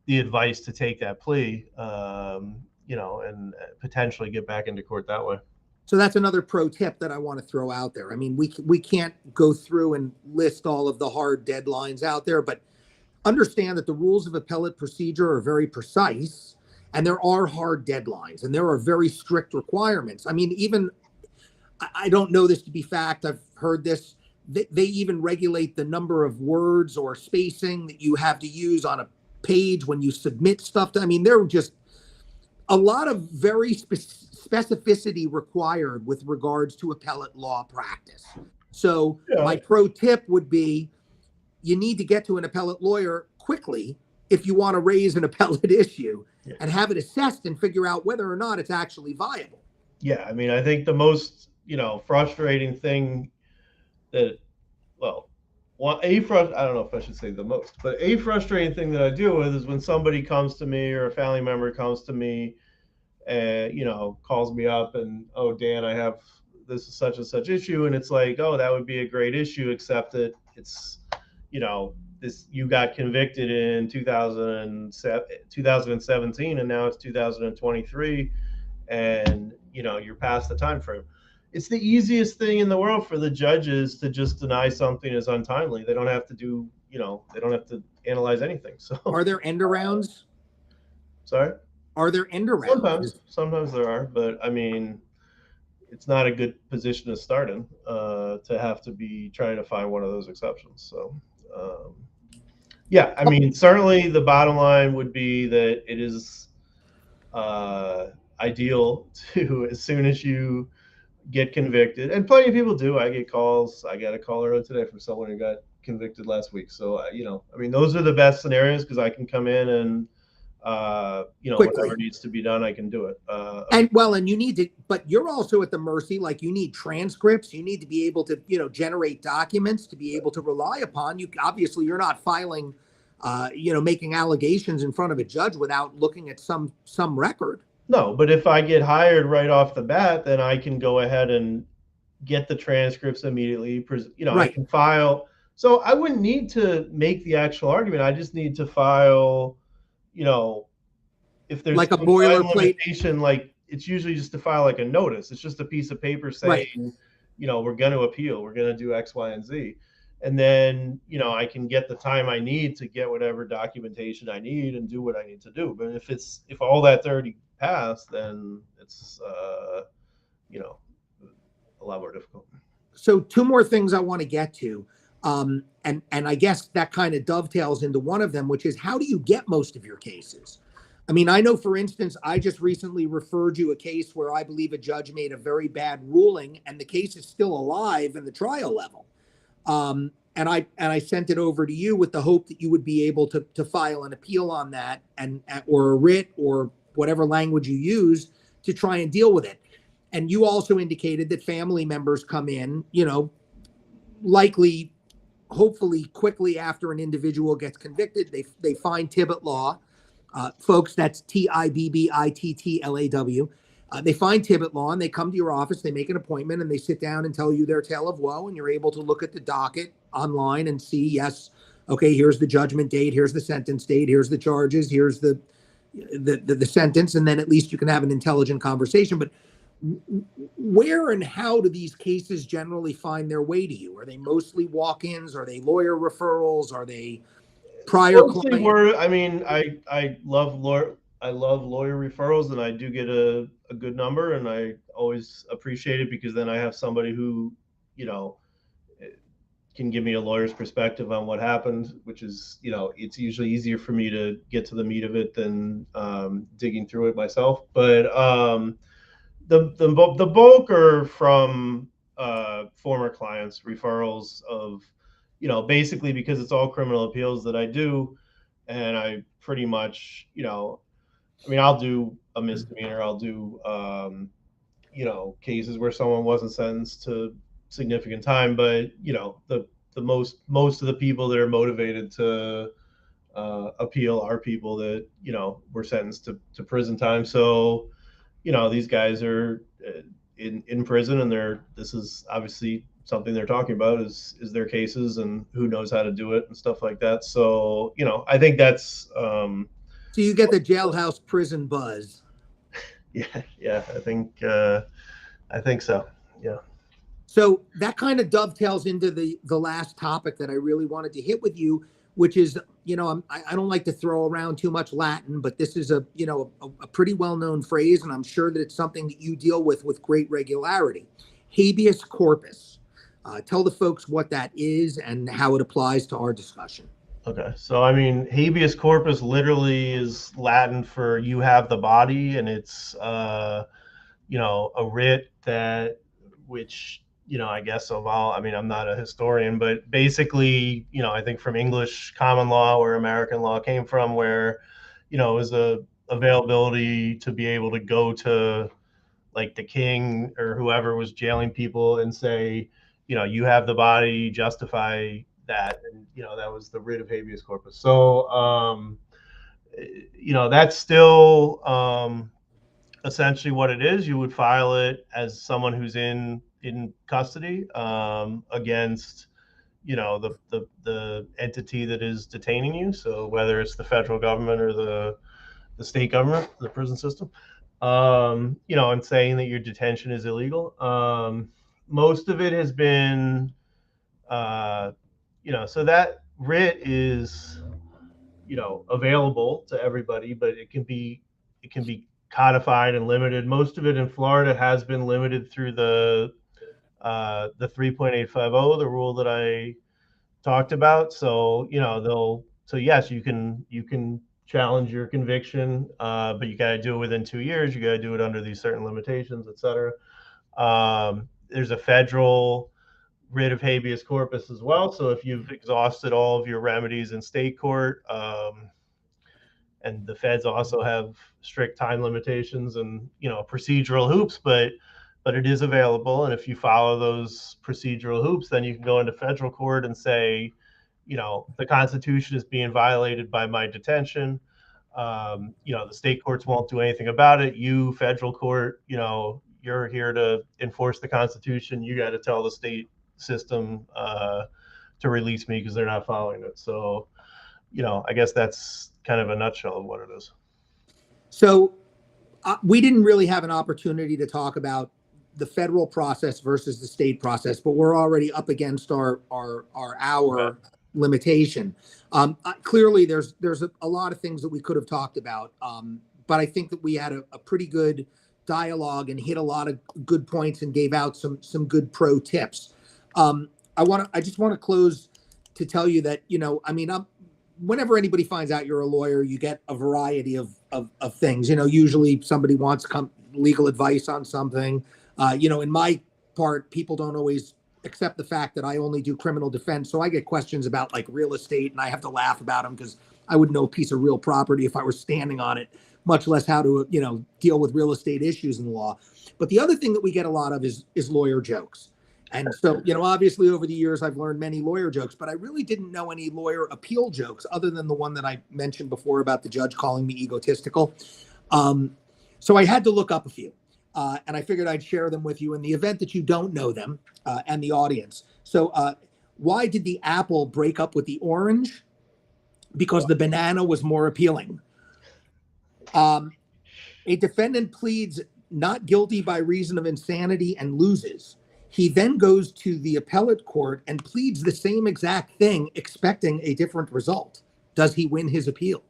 B: the advice to take that plea, and potentially get back into court that way.
A: So that's another pro tip that I want to throw out there. I mean, we can't go through and list all of the hard deadlines out there, but understand that the rules of appellate procedure are very precise, and there are hard deadlines, and there are very strict requirements. I mean, even I don't know this to be fact. I've heard this. They even regulate the number of words or spacing that you have to use on a page when you submit stuff. I mean, there are just a lot of very specificity required with regards to appellate law practice. So my pro tip would be you need to get to an appellate lawyer quickly if you want to raise an appellate issue and have it assessed and figure out whether or not it's actually viable.
B: Yeah, I mean, I think the most, frustrating thing that, I don't know if I should say the most, but a frustrating thing that I deal with is when somebody comes to me or a family member comes to me and, calls me up and, oh, Dan, I have this is such and such issue. And it's like, oh, that would be a great issue, except that it's, you got convicted in 2017 and now it's 2023 and, you're past the time frame. It's the easiest thing in the world for the judges to just deny something as untimely. They don't have to do, they don't have to analyze anything. So
A: are there end arounds?
B: Sorry?
A: Are there end arounds?
B: Sometimes there are, but I mean, it's not a good position to start in, to have to be trying to find one of those exceptions. So, yeah, I mean, certainly the bottom line would be that it is ideal to, as soon as you get convicted, and plenty of people do. I get calls. I got a call earlier today from someone who got convicted last week. So, I mean, those are the best scenarios because I can come in and, quickly. Whatever needs to be done, I can do it.
A: And you need to, but you're also at the mercy, like you need transcripts. You need to be able to, generate documents to be able to rely upon. Obviously you're not filing, making allegations in front of a judge without looking at some record.
B: No, but if I get hired right off the bat, then I can go ahead and get the transcripts immediately. Right. I can file. So I wouldn't need to make the actual argument. I just need to file, if there's
A: like a boilerplate,
B: like it's usually just to file like a notice. It's just a piece of paper saying, we're going to appeal. We're going to do X, Y, and Z. And then, I can get the time I need to get whatever documentation I need and do what I need to do. But if all that's already passed, then it's, a lot more difficult.
A: So 2 more things I want to get to. And I guess that kind of dovetails into one of them, which is how do you get most of your cases? I mean, I know, for instance, I just recently referred you a case where I believe a judge made a very bad ruling and the case is still alive in the trial level. And I sent it over to you with the hope that you would be able to file an appeal on that or a writ or whatever language you use to try and deal with it. And you also indicated that family members come in, likely, hopefully quickly after an individual gets convicted. They find Tibbitt law. Folks, that's Tibbittlaw. They find Tibbitt law and they come to your office, they make an appointment, and they sit down and tell you their tale of woe, and you're able to look at the docket online and see, yes, okay, here's the judgment date, here's the sentence date, here's the charges, here's the sentence, and then at least you can have an intelligent conversation. But where and how do these cases generally find their way to you? Are they mostly walk-ins? Are they lawyer referrals? Are they prior clients?
B: I mean, I love lawyer referrals, and I do get a good number, and I always appreciate it because then I have somebody who, can give me a lawyer's perspective on what happened, which is, it's usually easier for me to get to the meat of it than digging through it myself. But the bulk are from former clients, referrals of, basically because it's all criminal appeals that I do, and I pretty much, I'll do a misdemeanor, I'll do cases where someone wasn't sentenced to significant time, but the most of the people that are motivated to appeal are people that were sentenced to prison time. So these guys are in prison, and this is obviously something they're talking about is their cases and who knows how to do it and stuff like that. So I think that's
A: so you get the jailhouse prison buzz.
B: Yeah, I think so. Yeah.
A: So that kind of dovetails into the last topic that I really wanted to hit with you, which is, I don't like to throw around too much Latin, but this is a pretty well-known phrase, and I'm sure that it's something that you deal with great regularity. Habeas corpus. Tell the folks what that is and how it applies to our discussion.
B: Okay, so habeas corpus literally is Latin for "you have the body," and it's a writ which I guess of all, I'm not a historian, but basically, I think from English common law, where American law came from, where, it was a availability to be able to go to like the king or whoever was jailing people and say, you have the body, justify that. And, that was the writ of habeas corpus. So, that's still essentially what it is. You would file it as someone who's in custody against the entity that is detaining you. So whether it's the federal government or the state government, the prison system, and saying that your detention is illegal. Most of it has been so that writ is available to everybody, but it can be codified and limited. Most of it in Florida has been limited through the 3.850, the rule that I talked about. So yes, you can challenge your conviction, but you got to do it within 2 years. You got to do it under these certain limitations, et cetera. There's a federal writ of habeas corpus as well. So if you've exhausted all of your remedies in state court, and the feds also have strict time limitations and procedural hoops, but it is available. And if you follow those procedural hoops, then you can go into federal court and say, the Constitution is being violated by my detention. The state courts won't do anything about it. You, federal court, you're here to enforce the Constitution. You got to tell the state system to release me because they're not following it. So, I guess that's kind of a nutshell of what it is.
A: So we didn't really have an opportunity to talk about the federal process versus the state process, but we're already up against our hour limitation. Clearly, there's a lot of things that we could have talked about, but I think that we had a pretty good dialogue and hit a lot of good points and gave out some good pro tips. I just want to close to tell you that whenever anybody finds out you're a lawyer, you get a variety of things. Usually somebody wants legal advice on something. In my part, people don't always accept the fact that I only do criminal defense. So I get questions about like real estate, and I have to laugh about them because I wouldn't know a piece of real property if I were standing on it. much less how to, deal with real estate issues in the law. But the other thing that we get a lot of is lawyer jokes. And so, obviously over the years, I've learned many lawyer jokes, but I really didn't know any lawyer appeal jokes other than the one that I mentioned before about the judge calling me egotistical. So I had to look up a few, and I figured I'd share them with you in the event that you don't know them, and the audience. So why did the apple break up with the orange? Because the banana was more appealing. A defendant pleads not guilty by reason of insanity and loses. He then goes to the appellate court and pleads the same exact thing, expecting a different result. Does he win his appeal?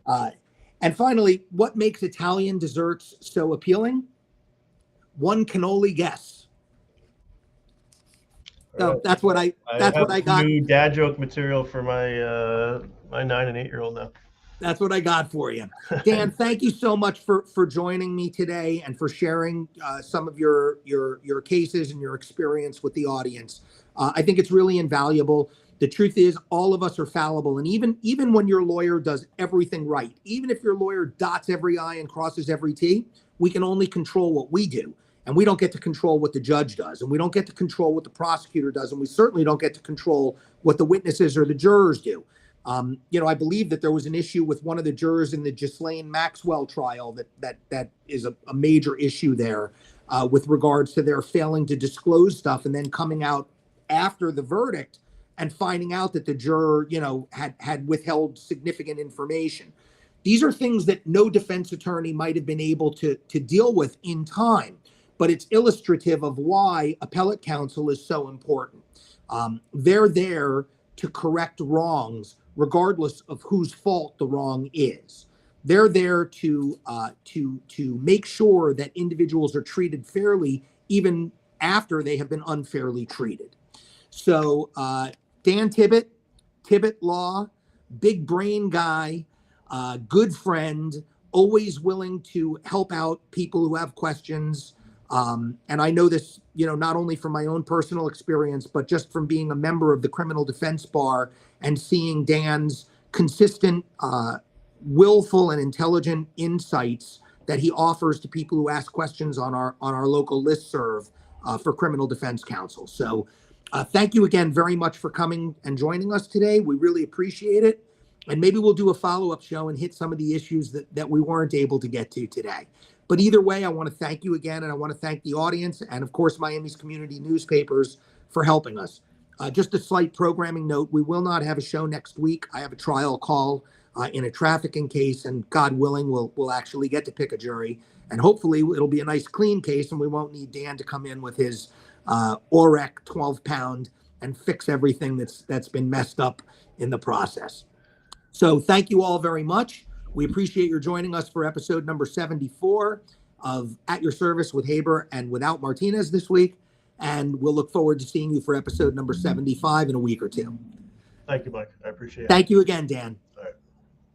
A: And finally, what makes Italian desserts so appealing? One can only guess. So that's what I got.
B: New dad joke material for my 9 and 8-year-old now.
A: That's what I got for you. Dan, thank you so much for joining me today and for sharing some of your cases and your experience with the audience. I think it's really invaluable. The truth is, all of us are fallible. And even when your lawyer does everything right, even if your lawyer dots every I and crosses every T, we can only control what we do. And we don't get to control what the judge does. And we don't get to control what the prosecutor does. And we certainly don't get to control what the witnesses or the jurors do. I believe that there was an issue with one of the jurors in the Ghislaine Maxwell trial that is a major issue there with regards to their failing to disclose stuff and then coming out after the verdict and finding out that the juror, had withheld significant information. These are things that no defense attorney might have been able to deal with in time, but it's illustrative of why appellate counsel is so important. They're there to correct wrongs, regardless of whose fault the wrong is. They're there to make sure that individuals are treated fairly, even after they have been unfairly treated. So Dan Tibbitt, Tibbitt Law, big brain guy, good friend, always willing to help out people who have questions. And I know this, not only from my own personal experience, but just from being a member of the criminal defense bar and seeing Dan's consistent, willful and intelligent insights that he offers to people who ask questions on our local listserv for criminal defense counsel. So thank you again very much for coming and joining us today. We really appreciate it. And maybe we'll do a follow-up show and hit some of the issues that we weren't able to get to today. But either way, I want to thank you again, and I want to thank the audience and, of course, Miami's community newspapers for helping us. Just a slight programming note, we will not have a show next week. I have a trial call in a trafficking case, and God willing, we'll actually get to pick a jury. And hopefully it'll be a nice, clean case, and we won't need Dan to come in with his OREC 12-pound and fix everything that's been messed up in the process. So thank you all very much. We appreciate your joining us for episode number 74 of At Your Service with Haber and Without Martinez this week. And we'll look forward to seeing you for episode number 75 in a week or two.
B: Thank you, Mike. I appreciate it.
A: Thank you again, Dan.